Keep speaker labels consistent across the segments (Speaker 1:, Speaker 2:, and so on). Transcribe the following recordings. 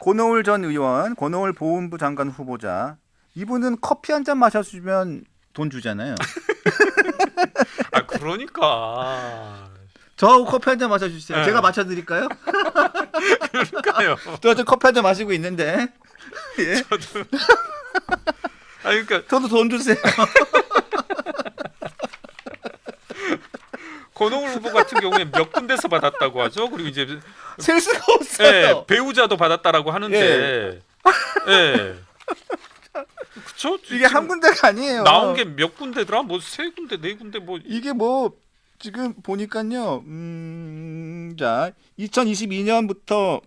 Speaker 1: 권오울 전 의원, 권오울 보훈부 장관 후보자. 이분은 커피 한 잔 마셔주면 돈 주잖아요.
Speaker 2: 아 그러니까.
Speaker 1: 저하고 커피 한 잔 마셔주세요.
Speaker 2: 네.
Speaker 1: 제가 마셔드릴까요?
Speaker 2: 그러니까요.
Speaker 1: 저 지금 커피 한 잔 마시고 있는데. 예?
Speaker 2: 저도. 아 그러니까
Speaker 1: 저도 돈 주세요.
Speaker 2: 권오울 후보 같은 경우에 몇 군데서 받았다고 하죠. 그리고 이제
Speaker 1: 셀 수가 없어요.
Speaker 2: 예, 배우자도 받았다라고 하는데. 예. 그쵸?
Speaker 1: 이게 한 군데가 아니에요.
Speaker 2: 나온 게 몇 군데더라? 뭐 세 군데, 네 군데 뭐.
Speaker 1: 이게 뭐 지금 보니까요. 자, 2022년부터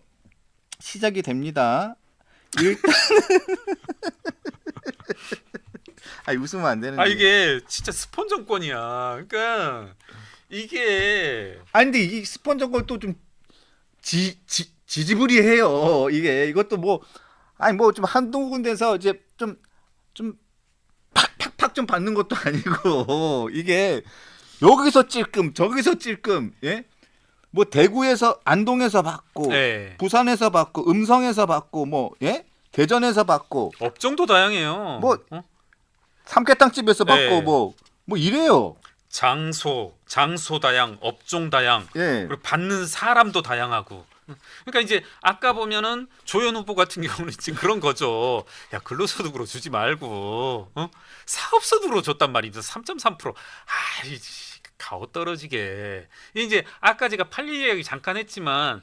Speaker 1: 시작이 됩니다. 일단 웃으면 안 되는데.
Speaker 2: 아 이게 진짜 스폰 정권이야. 그러니까 이게
Speaker 1: 근데 이 스폰서 걸또 좀 지지부리해요. 이것도 뭐 뭐 좀 한두 군데서 이제 좀 팍팍팍 좀 받는 것도 아니고 이게 여기서 찔끔 저기서 찔끔 예? 뭐 대구에서 안동에서 받고
Speaker 2: 예.
Speaker 1: 부산에서 받고 음성에서 받고 뭐 예? 대전에서 받고
Speaker 2: 업종도 다양해요.
Speaker 1: 뭐 삼계탕집에서 받고
Speaker 2: 예.
Speaker 1: 뭐 이래요.
Speaker 2: 장소 다양, 업종 다양,
Speaker 1: 예.
Speaker 2: 그리고 받는 사람도 다양하고. 그러니까 이제 아까 보면은 조현 후보 같은 경우는 지금 그런 거죠. 야 근로소득으로 주지 말고 사업소득으로 줬단 말이죠. 3.3%. 아이 가오 떨어지게. 이제 아까 제가 판례 이야기 잠깐 했지만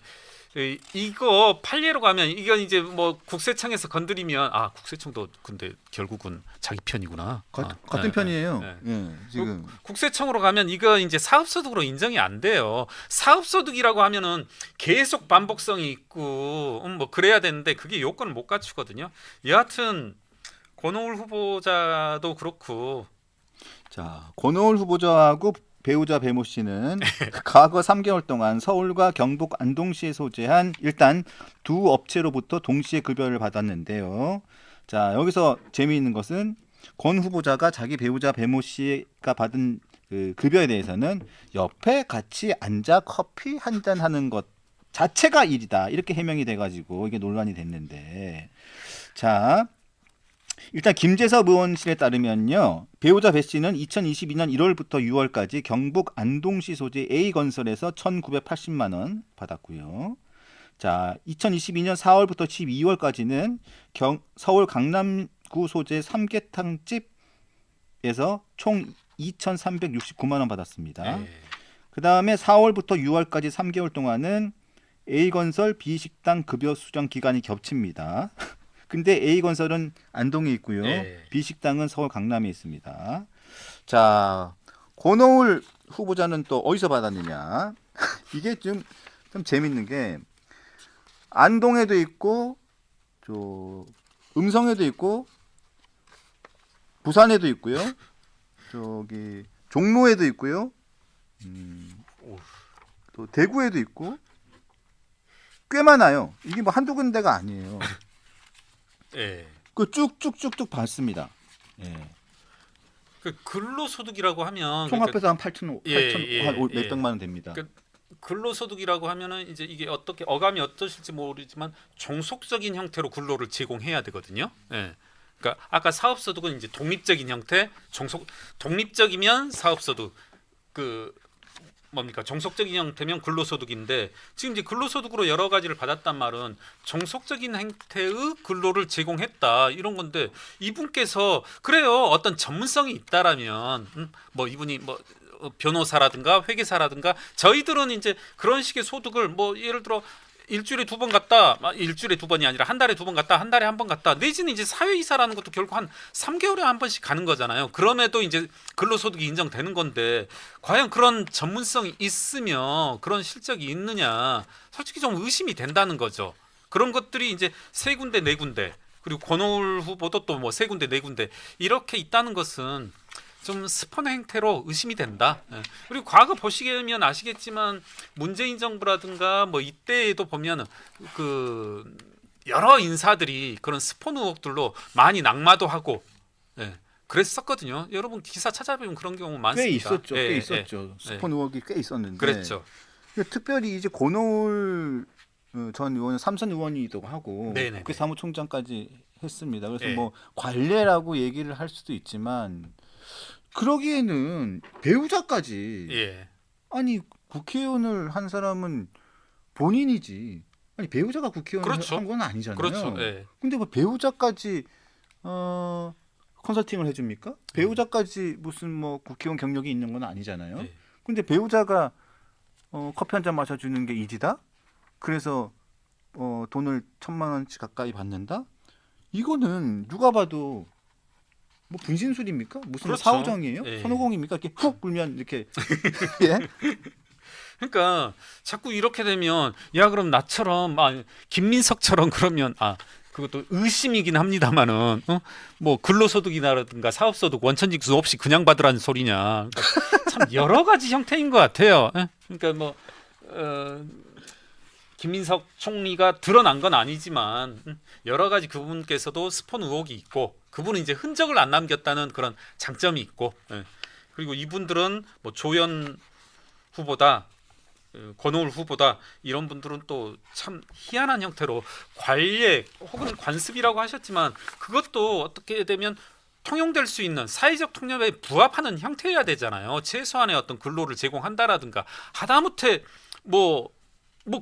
Speaker 2: 이거 판례로 가면 이건 이제 뭐 국세청에서 건드리면 국세청도 근데 결국은 자기 편이구나.
Speaker 1: 같은
Speaker 2: 예,
Speaker 1: 편이에요.
Speaker 2: 예.
Speaker 1: 예, 지금
Speaker 2: 국세청으로 가면 이거 이제 사업소득으로 인정이 안 돼요. 사업소득이라고 하면은 계속 반복성이 있고 뭐 그래야 되는데 그게 요건을 못 갖추거든요. 여하튼 권오울 후보자도 그렇고.
Speaker 1: 자, 권오울 후보자하고 배우자 배모 씨는 과거 3개월 동안 서울과 경북 안동시에 소재한 일단 두 업체로부터 동시에 급여를 받았는데요. 자, 여기서 재미있는 것은 권 후보자가 자기 배우자 배모 씨가 받은 그 급여에 대해서는 옆에 같이 앉아 커피 한 잔 하는 것 자체가 일이다. 이렇게 해명이 돼가지고 이게 논란이 됐는데, 자. 일단 김재섭 의원실에 따르면요. 배우자 배 씨는 2022년 1월부터 6월까지 경북 안동시 소재 A건설에서 1,980만 원 받았고요. 자, 2022년 4월부터 12월까지는 서울 강남구 소재 삼계탕집에서 총 2,369만 원 받았습니다. 그다음에 4월부터 6월까지 3개월 동안은 A건설 B식당 급여 수령 기간이 겹칩니다. 근데 A건설은 안동에 있고요. B식당은 서울 강남에 있습니다. 자, 권오울 후보자는 또 어디서 받았느냐? 이게 좀 재밌는 게 안동에도 있고 음성에도 있고 부산에도 있고요. 저기 종로에도 있고요. 또 대구에도 있고 꽤 많아요. 이게 뭐 한두 군데가 아니에요.
Speaker 2: 예.
Speaker 1: 그 쭉쭉쭉쭉 받습니다. 예.
Speaker 2: 그 근로소득이라고 하면
Speaker 1: 총 합해서 한 8천
Speaker 2: 예.
Speaker 1: 몇백만 원 됩니다.
Speaker 2: 그 근로소득이라고 하면은 이제 이게 어떻게 어감이 어떠실지 모르지만 종속적인 형태로 근로를 제공해야 되거든요. 예. 그러니까 아까 사업소득은 이제 독립적인 형태, 독립적이면 사업소득, 뭡니까 종속적인 형태면 근로소득인데 지금 이제 근로소득으로 여러 가지를 받았단 말은 종속적인 형태의 근로를 제공했다 이런 건데 이분께서 그래요 어떤 전문성이 있다라면 뭐 이분이 뭐 변호사라든가 회계사라든가 저희들은 이제 그런 식의 소득을 뭐 예를 들어 일주일에 2번 갔다 일주일에 2번이 아니라 한 달에 2번 갔다 한 달에 한 번 갔다 내지는 이제 사회이사라는 것도 결국 한 3개월에 한 번씩 가는 거잖아요. 그럼에도 이제 근로소득이 인정되는 건데 과연 그런 전문성이 있으며 그런 실적이 있느냐 솔직히 좀 의심이 된다는 거죠. 그런 것들이 이제 세 군데 네 군데 그리고 권오울 후보도 또 뭐 세 군데 네 군데 이렇게 있다는 것은 좀 스폰 행태로 의심이 된다. 그리고 과거 보시면 아시겠지만 문재인 정부라든가 뭐 이때에도 보면 그 여러 인사들이 그런 스폰 의혹들로 많이 낙마도 하고 그랬었거든요. 여러분 기사 찾아보면 그런 경우 많습니다.
Speaker 1: 꽤 있었죠. 스폰 의혹이 꽤 있었는데.
Speaker 2: 그랬죠.
Speaker 1: 특별히 이제 권오울 전 의원은 삼선 의원이기도 하고
Speaker 2: 네네네.
Speaker 1: 국회 사무총장까지 했습니다. 그래서
Speaker 2: 예.
Speaker 1: 뭐 관례라고 얘기를 할 수도 있지만 그러기에는 배우자까지
Speaker 2: 예.
Speaker 1: 아니 국회의원을 한 사람은 본인이지. 아니 배우자가 국회의원을
Speaker 2: 그렇죠.
Speaker 1: 한 건 아니잖아요.
Speaker 2: 그렇죠. 예.
Speaker 1: 근데 뭐 배우자까지 컨설팅을 해줍니까? 배우자까지 무슨 뭐 국회의원 경력이 있는 건 아니잖아요.
Speaker 2: 예.
Speaker 1: 근데 배우자가 커피 한 잔 마셔주는 게 일이다? 그래서 돈을 1,000만 원씩 가까이 받는다? 이거는 누가 봐도 뭐 분신술입니까? 무슨 뭐
Speaker 2: 그렇죠.
Speaker 1: 사후정이에요?
Speaker 2: 예.
Speaker 1: 손오공입니까? 이렇게 훅 불면 이렇게 예?
Speaker 2: 그러니까 자꾸 이렇게 되면 야 그럼 나처럼 김민석처럼 그러면 그것도 의심이긴 합니다만은 뭐 근로소득이라든가 사업소득 원천징수 없이 그냥 받으라는 소리냐. 그러니까 참 여러 가지 형태인 것 같아요. 예? 그러니까 뭐 김민석 총리가 드러난 건 아니지만 여러 가지 그분께서도 스폰 의혹이 있고 그분은 이제 흔적을 안 남겼다는 그런 장점이 있고 예. 그리고 이분들은 뭐 조연 후보다 권오울 후보다 이런 분들은 또 참 희한한 형태로 관례 혹은 관습이라고 하셨지만 그것도 어떻게 되면 통용될 수 있는 사회적 통념에 부합하는 형태여야 되잖아요. 최소한의 어떤 근로를 제공한다라든가 하다못해 뭐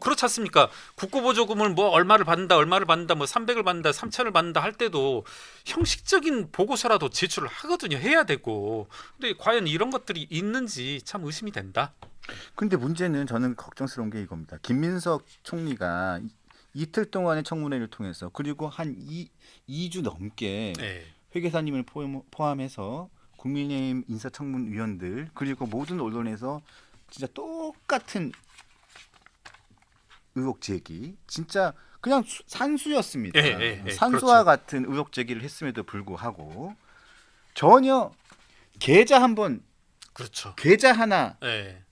Speaker 2: 그렇지 않습니까? 국고보조금을 뭐 얼마를 받는다 뭐 300을 받는다 3천을 받는다 할 때도 형식적인 보고서라도 제출을 하거든요. 해야 되고. 근데 과연 이런 것들이 있는지 참 의심이 된다.
Speaker 1: 근데 문제는 저는 걱정스러운 게 이겁니다. 김민석 총리가 이틀 동안의 청문회를 통해서 그리고 한 2주 넘게
Speaker 2: 네.
Speaker 1: 회계사님을 포함해서 국민의힘 인사청문위원들 그리고 모든 언론에서 진짜 똑같은 의혹 제기 진짜 그냥 산수였습니다. 산수와
Speaker 2: 그렇죠.
Speaker 1: 같은 의혹 제기를 했음에도 불구하고 전혀 계좌
Speaker 2: 그렇죠.
Speaker 1: 계좌 하나
Speaker 2: 예.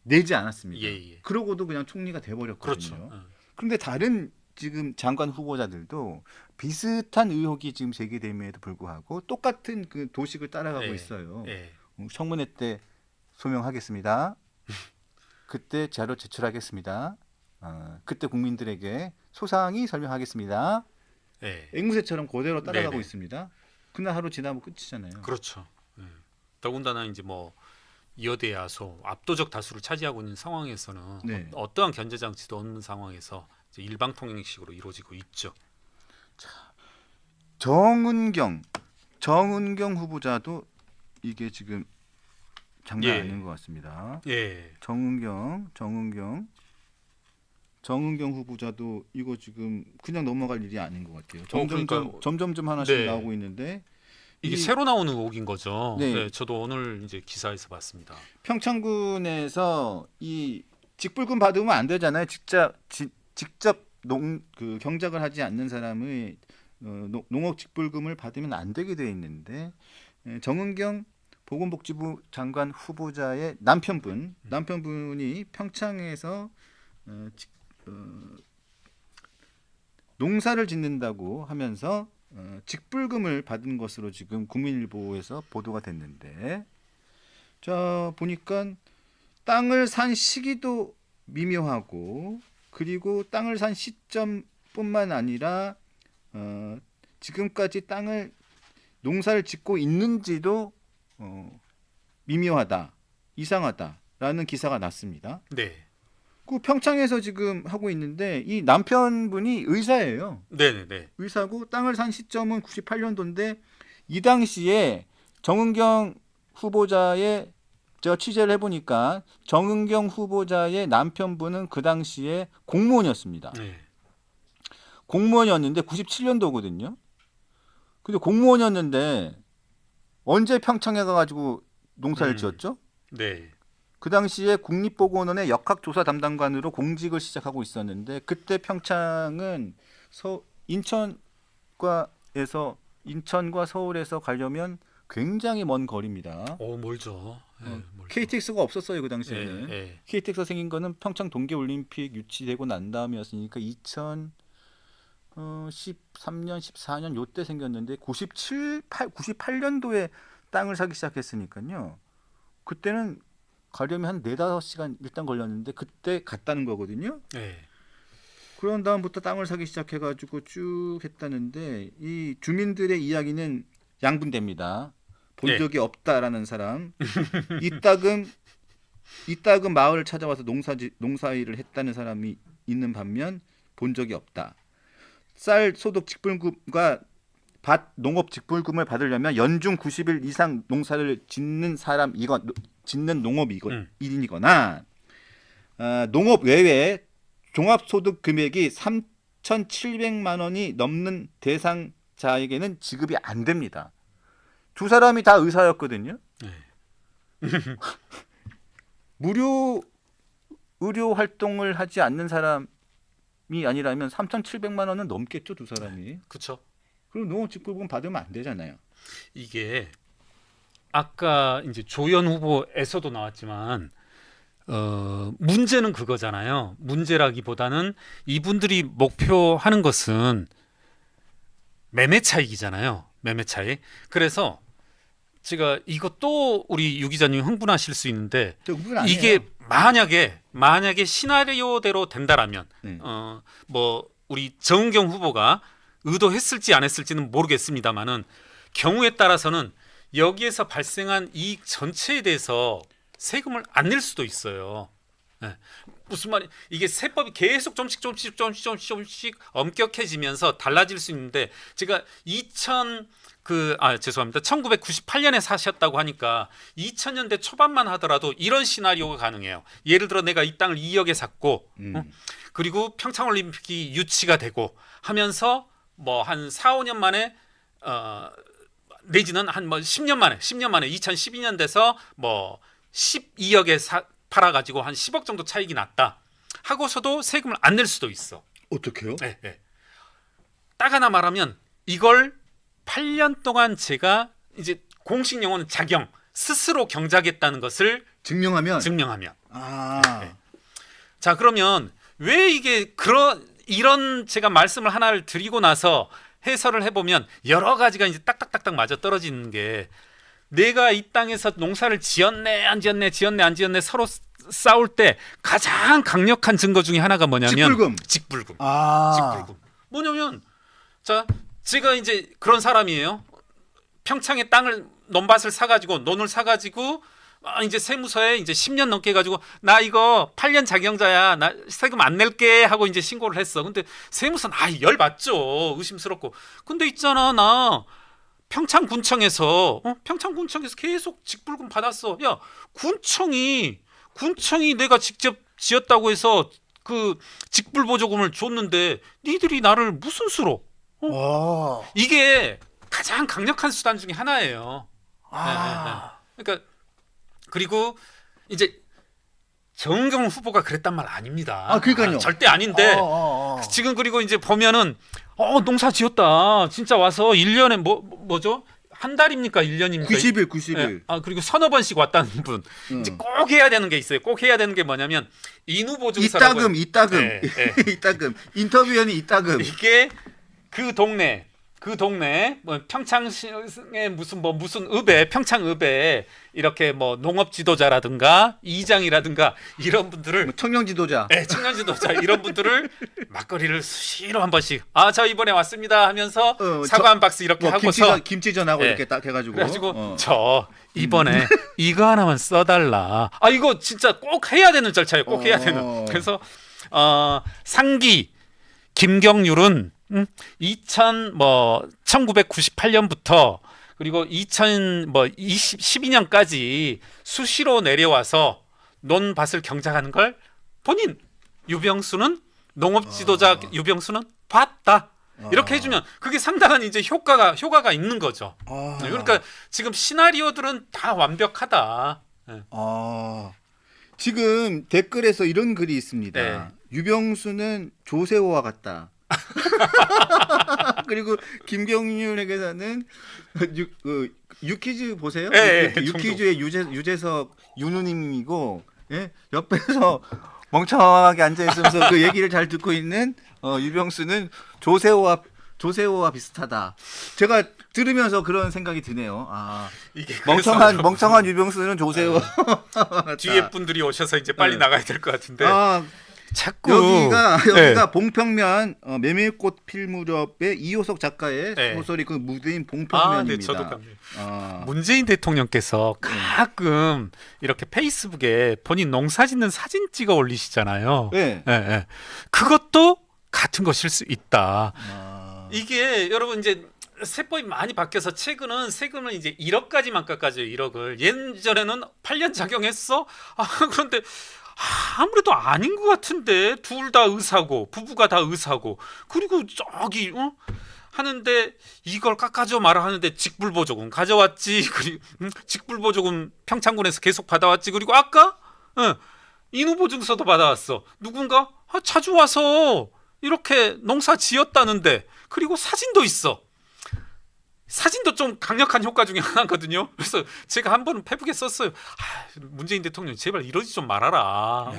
Speaker 1: 내지 않았습니다.
Speaker 2: 예.
Speaker 1: 그러고도 그냥 총리가 돼버렸거든요.
Speaker 2: 그렇죠.
Speaker 1: 그런데 다른 지금 장관 후보자들도 비슷한 의혹이 지금 제기됨에도 불구하고 똑같은 그 도식을 따라가고 있어요.
Speaker 2: 예.
Speaker 1: 청문회 때 소명하겠습니다. 그때 자료 제출하겠습니다. 그때 국민들에게 소상히 설명하겠습니다.
Speaker 2: 예.
Speaker 1: 앵무새처럼 그대로 따라가고
Speaker 2: 네네.
Speaker 1: 있습니다. 그날 하루 지나면 끝이잖아요.
Speaker 2: 그렇죠. 예. 더군다나 이제 뭐 여대 야소 압도적 다수를 차지하고 있는 상황에서는
Speaker 1: 네.
Speaker 2: 어떠한 견제 장치도 없는 상황에서 이제 일방통행식으로 이루어지고 있죠.
Speaker 1: 정은경 후보자도 이게 지금 장난
Speaker 2: 예.
Speaker 1: 아닌 것 같습니다.
Speaker 2: 예.
Speaker 1: 정은경 후보자도 이거 지금 그냥 넘어갈 일이 아닌 것 같아요. 점점 하나씩
Speaker 2: 네.
Speaker 1: 나오고 있는데
Speaker 2: 이게 새로 나오는 의혹인 거죠.
Speaker 1: 네.
Speaker 2: 네, 저도 오늘 이제 기사에서 봤습니다.
Speaker 1: 평창군에서 이 직불금 받으면 안 되잖아요. 직접 그 경작을 하지 않는 사람의 농업 직불금을 받으면 안 되게 돼 있는데 정은경 보건복지부 장관 후보자의 남편분이 평창에서 농사를 짓는다고 하면서 직불금을 받은 것으로 지금 국민일보에서 보도가 됐는데 자 보니까 땅을 산 시기도 미묘하고 그리고 땅을 산 시점뿐만 아니라 지금까지 농사를 짓고 있는지도 미묘하다, 이상하다라는 기사가 났습니다.
Speaker 2: 네.
Speaker 1: 그 평창에서 지금 하고 있는데 이 남편분이 의사예요.
Speaker 2: 네.
Speaker 1: 의사고 땅을 산 시점은 98년도인데 이 당시에 정은경 후보자의 제가 취재를 해보니까 정은경 후보자의 남편분은 그 당시에 공무원이었습니다.
Speaker 2: 네.
Speaker 1: 공무원이었는데 97년도거든요. 근데 공무원이었는데 언제 평창에 가가지고 농사를 지었죠?
Speaker 2: 네.
Speaker 1: 그 당시에 국립보건원의 역학조사 담당관으로 공직을 시작하고 있었는데 그때 평창은 인천과 서울에서 가려면 굉장히 먼 거리입니다.
Speaker 2: 멀죠. 네, 멀죠.
Speaker 1: KTX가 없었어요 그 당시에는.
Speaker 2: 예.
Speaker 1: KTX가 생긴 거는 평창 동계올림픽 유치되고 난 다음이었으니까 2013년, 14년 요때 생겼는데 98년도에 땅을 사기 시작했으니까요. 그때는 가려면 한 4-5시간 일단 걸렸는데 그때 갔다는 거거든요.
Speaker 2: 네.
Speaker 1: 그런 다음부터 땅을 사기 시작해가지고 쭉 했다는데 이 주민들의 이야기는 양분됩니다. 본
Speaker 2: 예.
Speaker 1: 적이 없다라는 사람, 이따금 마을을 찾아와서 농사일을 했다는 사람이 있는 반면 본 적이 없다. 쌀 소득 직불금과 밭 농업 직불금을 받으려면 연중 90일 이상 농사를 짓는 농업인이거나 농업 외에 종합소득 금액이 3,700만 원이 넘는 대상자에게는 지급이 안 됩니다. 두 사람이 다 의사였거든요.
Speaker 2: 네.
Speaker 1: 무료 의료 활동을 하지 않는 사람이 아니라면 3,700만 원은 넘겠죠, 두 사람이.
Speaker 2: 그렇죠.
Speaker 1: 그럼 농업 직불금 받으면 안 되잖아요.
Speaker 2: 이게 아까 이제 조연 후보에서도 나왔지만 문제는 그거잖아요. 문제라기보다는 이분들이 목표하는 것은 매매 차익이잖아요. 매매 차익. 그래서 제가 이것도 우리 유 기자님 흥분하실 수 있는데
Speaker 1: 그건 아니에요.
Speaker 2: 이게 만약에 시나리오대로 된다라면
Speaker 1: 네.
Speaker 2: 뭐 우리 정은경 후보가 의도했을지 안 했을지는 모르겠습니다만은 경우에 따라서는 여기에서 발생한 이익 전체에 대해서 세금을 안 낼 수도 있어요. 네. 무슨 말이 이게 세법이 계속 조금씩 엄격해지면서 달라질 수 있는데 제가 1998년에 사셨다고 하니까 2000년대 초반만 하더라도 이런 시나리오가 가능해요. 예를 들어 내가 이 땅을 2억에 샀고 그리고 평창올림픽이 유치가 되고 하면서 뭐 한 4, 5년 만에 내지는 한 뭐 10년 만에 2012년 돼서 뭐 12억에 팔아가지고 한 10억 정도 차익이 났다 하고서도 세금을 안 낼 수도 있어.
Speaker 1: 어떻게요?
Speaker 2: 네, 네. 딱 하나 말하면 이걸 8년 동안 제가 이제 공식 용어는 자경 스스로 경작했다는 것을
Speaker 1: 증명하면.
Speaker 2: 네. 자 그러면 왜 이게 이런 제가 말씀을 하나를 드리고 나서 해설을 해보면 여러 가지가 이제 딱딱딱딱 맞아 떨어지는 게 내가 이 땅에서 농사를 지었네 안 지었네 서로 싸울 때 가장 강력한 증거 중에 하나가 뭐냐면 직불금. 뭐냐면 자 제가 이제 그런 사람이에요. 평창에 논밭을 사가지고 논을 사가지고 이제 세무서에 이제 10년 넘게 해가지고 나 이거 8년 자경자야 나 세금 안 낼게 하고 이제 신고를 했어. 근데 세무서는 열받죠. 의심스럽고. 근데 있잖아 나 평창군청에서 계속 직불금 받았어. 야 군청이 내가 직접 지었다고 해서 그 직불보조금을 줬는데 니들이 나를 무슨 수로? 이게 가장 강력한 수단 중에 하나예요. 네. 그러니까 그리고 이제 정은경 후보가 그랬단 말 아닙니다.
Speaker 1: 그러니까요.
Speaker 2: 절대 아닌데 지금 그리고 이제 보면은 농사 지었다. 진짜 와서 1년에 뭐죠? 한 달입니까? 1년입니까?
Speaker 1: 90일.
Speaker 2: 네. 그리고 서너 번씩 왔다는 분. 이제 꼭 해야 되는 게 있어요. 꼭 해야 되는 게 뭐냐면 인후보증서라고.
Speaker 1: 이따금.
Speaker 2: 네.
Speaker 1: 이따금. 인터뷰에는 이따금.
Speaker 2: 이게 그 동네 뭐 평창시에 무슨 읍에 평창읍에 이렇게 뭐 농업 지도자라든가 이장이라든가 이런 분들을
Speaker 1: 청년 지도자.
Speaker 2: 네, 청년 지도자 이런 분들을 막걸리를 수시로 한 번씩 저 이번에 왔습니다 하면서 사과 한 박스 이렇게 하고서
Speaker 1: 김치전하고
Speaker 2: 네.
Speaker 1: 이렇게 딱 해가지고.
Speaker 2: 그래가지고 저 이번에 이거 하나만 써달라. 이거 진짜 꼭 해야 되는 절차예요. 꼭 해야 되는. 그래서 상기 김경률은 1998년부터 그리고 2012년까지 수시로 내려와서 논밭을 경작하는 걸 본인 유병수는 농업 지도자 유병수는 봤다. 이렇게 해주면 그게 상당한 이제 효과가 있는 거죠. 그러니까 지금 시나리오들은 다 완벽하다. 네.
Speaker 1: 지금 댓글에서 이런 글이 있습니다.
Speaker 2: 네.
Speaker 1: 유병수는 조세호와 같다. 그리고 김경률에게서는 유퀴즈 보세요?
Speaker 2: 네,
Speaker 1: 유퀴즈의 유재석 윤우님이고 옆에서 멍청하게 앉아 있으면서 그 얘기를 잘 듣고 있는 유병수는 조세호와 비슷하다. 제가 들으면서 그런 생각이 드네요.
Speaker 2: 이게
Speaker 1: 멍청한 유병수는 조세호.
Speaker 2: 뒤에 분들이 오셔서 이제 빨리 나가야 될 것 같은데. 자꾸
Speaker 1: 여기가 봉평면 메밀꽃 필 무렵의 이호석 작가의
Speaker 2: 네.
Speaker 1: 소설이 그 무대인
Speaker 2: 네,
Speaker 1: 봉평면입니다.
Speaker 2: 저도 깜짝이야.
Speaker 1: 아,
Speaker 2: 문재인 대통령께서 가끔 이렇게 페이스북에 본인 농사 짓는 사진 찍어 올리시잖아요.
Speaker 1: 네.
Speaker 2: 예, 예. 그것도 같은 것일 수 있다.
Speaker 1: 아,
Speaker 2: 이게 여러분 이제 세법이 많이 바뀌어서 최근은 세금을 이제 1억까지만 깎아줘요. 1억을. 예전에는 8년 작용했어. 그런데 아무래도 아닌 것 같은데 둘 다 의사고 부부가 다 의사고 그리고 저기 하는데 이걸 깎아줘 말아 하는데 직불보조금 가져왔지. 그리고 직불보조금 평창군에서 계속 받아왔지. 그리고 아까 인후보증서도 받아왔어. 누군가 자주 와서 이렇게 농사 지었다는데 그리고 사진도 있어. 사진도 좀 강력한 효과 중에 하나거든요. 그래서 제가 한 번은 페북에 썼어요. 문재인 대통령 제발 이러지 좀 말아라.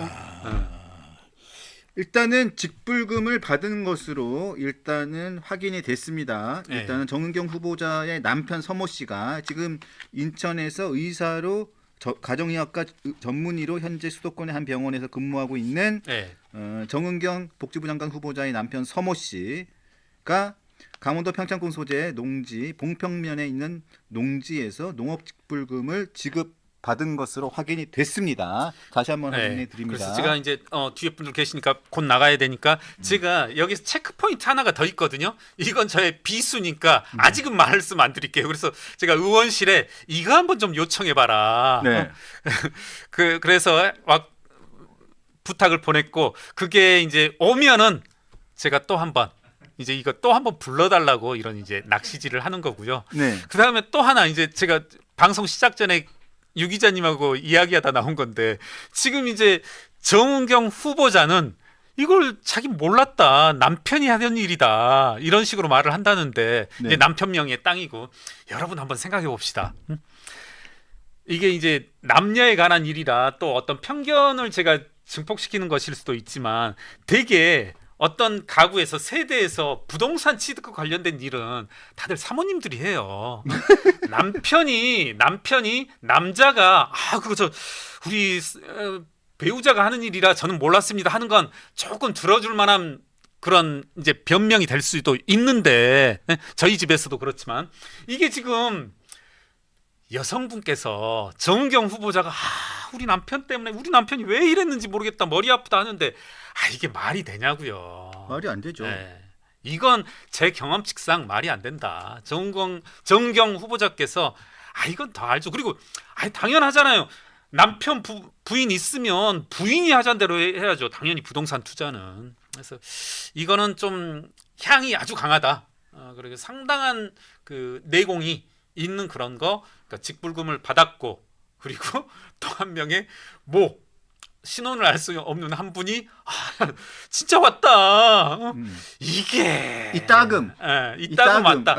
Speaker 1: 일단은 직불금을 받은 것으로 일단은 확인이 됐습니다.
Speaker 2: 네.
Speaker 1: 일단은 정은경 후보자의 남편 서모 씨가 지금 인천에서 의사로 가정의학과 전문의로 현재 수도권의 한 병원에서 근무하고 있는
Speaker 2: 네.
Speaker 1: 정은경 복지부 장관 후보자의 남편 서모 씨가 강원도 평창군 소재 농지 봉평면에 있는 농지에서 농업직불금을 지급받은 것으로 확인이 됐습니다. 다시 한번 확인해 드립니다.
Speaker 2: 그래서 제가 이제 뒤에 분들 계시니까 곧 나가야 되니까 제가 여기서 체크 포인트 하나가 더 있거든요. 이건 저의 비수니까 아직은 말씀 안 드릴게요. 그래서 제가 의원실에 이거 한번 좀 요청해 봐라.
Speaker 1: 네.
Speaker 2: 그래서 막 부탁을 보냈고 그게 이제 오면은 제가 또 한번 이제 이거 또 한번 불러달라고 이런 이제 낚시질을 하는 거고요.
Speaker 1: 네.
Speaker 2: 그 다음에 또 하나 이제 제가 방송 시작 전에 유 기자님하고 이야기하다 나온 건데 지금 이제 정은경 후보자는 이걸 자기 몰랐다. 남편이 하는 일이다. 이런 식으로 말을 한다는데
Speaker 1: 네.
Speaker 2: 이제 남편 명의의 땅이고 여러분 한번 생각해 봅시다. 이게 이제 남녀에 관한 일이라 또 어떤 편견을 제가 증폭시키는 것일 수도 있지만 되게 어떤 가구에서 세대에서 부동산 취득과 관련된 일은 다들 사모님들이 해요. 남편이 남자가 그거 저 우리 배우자가 하는 일이라 저는 몰랐습니다 하는 건 조금 들어줄 만한 그런 이제 변명이 될 수도 있는데 저희 집에서도 그렇지만 이게 지금 여성분께서 정은경 후보자가 우리 남편 때문에 우리 남편이 왜 이랬는지 모르겠다 머리 아프다 하는데 이게 말이 되냐고요.
Speaker 1: 말이 안 되죠.
Speaker 2: 네. 이건 제 경험칙상 말이 안 된다. 정은경 후보자께서 이건 더 알죠. 그리고 당연하잖아요. 남편 부인 있으면 부인이 하자는 대로 해야죠. 당연히 부동산 투자는. 그래서 이거는 좀 향이 아주 강하다. 그리고 상당한 그 내공이 있는 그런 거. 그러니까 직불금을 받았고 그리고 또 한 명의 신원을 알 수 없는 한 분이 진짜 왔다. 이게
Speaker 1: 이따금.
Speaker 2: 이따금 왔다.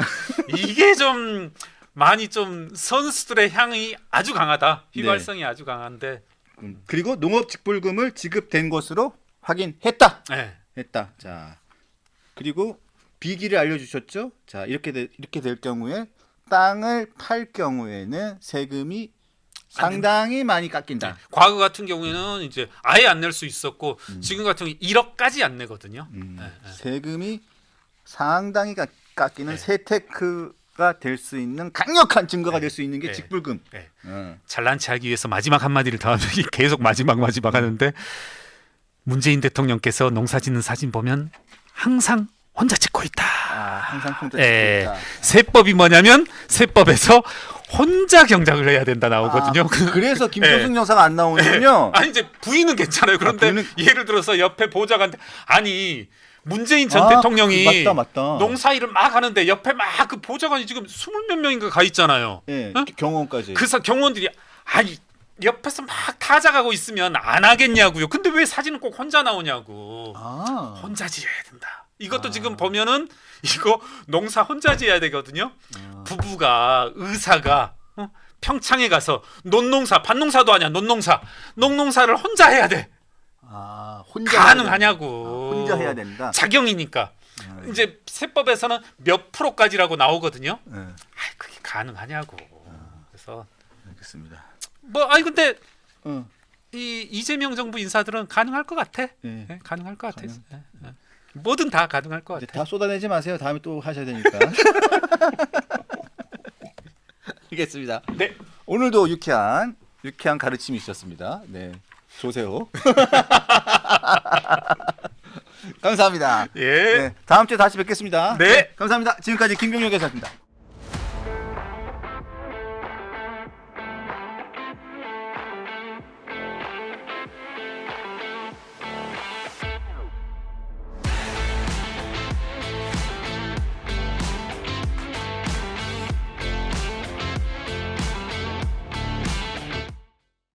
Speaker 2: 이게 좀 많이 좀 선수들의 향이 아주 강하다. 휘발성이 아주 강한데.
Speaker 1: 그리고 농업직불금을 지급된 것으로 확인했다.
Speaker 2: 네.
Speaker 1: 했다. 자, 그리고 비기를 알려주셨죠. 자, 이렇게 될 경우에 땅을 팔 경우에는 세금이 상당히 많이 깎인다.
Speaker 2: 네. 과거 같은 경우에는 이제 아예 안 낼 수 있었고 지금 같은 경우 1억까지 안 내거든요. 네.
Speaker 1: 세금이 상당히 깎이는
Speaker 2: 네.
Speaker 1: 세테크가 될 수 있는 강력한 증거가 될 수 있는 게
Speaker 2: 네.
Speaker 1: 직불금.
Speaker 2: 네.
Speaker 1: 어.
Speaker 2: 잘난 체하기 위해서 마지막 한마디를 더 하면 계속 마지막 하는데 문재인 대통령께서 농사짓는 사진 보면 항상 혼자 찍고 있다.
Speaker 1: 항상 혼자
Speaker 2: 예.
Speaker 1: 찍고 있다.
Speaker 2: 세법이 뭐냐면 세법에서 혼자 경작을 해야 된다 나오거든요.
Speaker 1: 그래서 김효승 여사가 안 나오는군요.
Speaker 2: 이제 부인은 괜찮아요. 그런데 예를 들어서 옆에 보좌관한테 문재인 전 대통령이
Speaker 1: 맞다.
Speaker 2: 농사일을 막 하는데 옆에 막 그 보좌관이 지금 20몇 명인가 가 있잖아요.
Speaker 1: 예,
Speaker 2: 어?
Speaker 1: 경호원까지.
Speaker 2: 그래서 경호원들이 옆에서 막 타작하고 있으면 안 하겠냐고요. 근데 왜 사진은 꼭 혼자 나오냐고. 혼자 지어야 된다. 이것도 지금 보면은 이거 농사 혼자 지어야 되거든요. 부부가 의사가 평창에 가서 논농사 밭농사도 아니야 농농사를 혼자 해야 돼.
Speaker 1: 혼자
Speaker 2: 가능하냐고.
Speaker 1: 혼자 해야 된다.
Speaker 2: 자경이니까. 이제 세법에서는 몇 프로까지라고 나오거든요. 그게 가능하냐고. 그래서
Speaker 1: 알겠습니다.
Speaker 2: 근데 이 이재명 정부 인사들은 가능할 것 같아.
Speaker 1: 예.
Speaker 2: 예, 가능할 것 같아.
Speaker 1: 가능.
Speaker 2: 뭐든 다 가능할 것
Speaker 1: 이제
Speaker 2: 같아.
Speaker 1: 다 쏟아내지 마세요. 다음에 또 하셔야 되니까. 알겠습니다.
Speaker 2: 네.
Speaker 1: 오늘도 유쾌한 가르침이 있었습니다. 네, 조세호. 감사합니다.
Speaker 2: 예.
Speaker 1: 네, 다음 주에 다시 뵙겠습니다.
Speaker 2: 네.
Speaker 1: 감사합니다. 지금까지 김경혁 기자였습니다.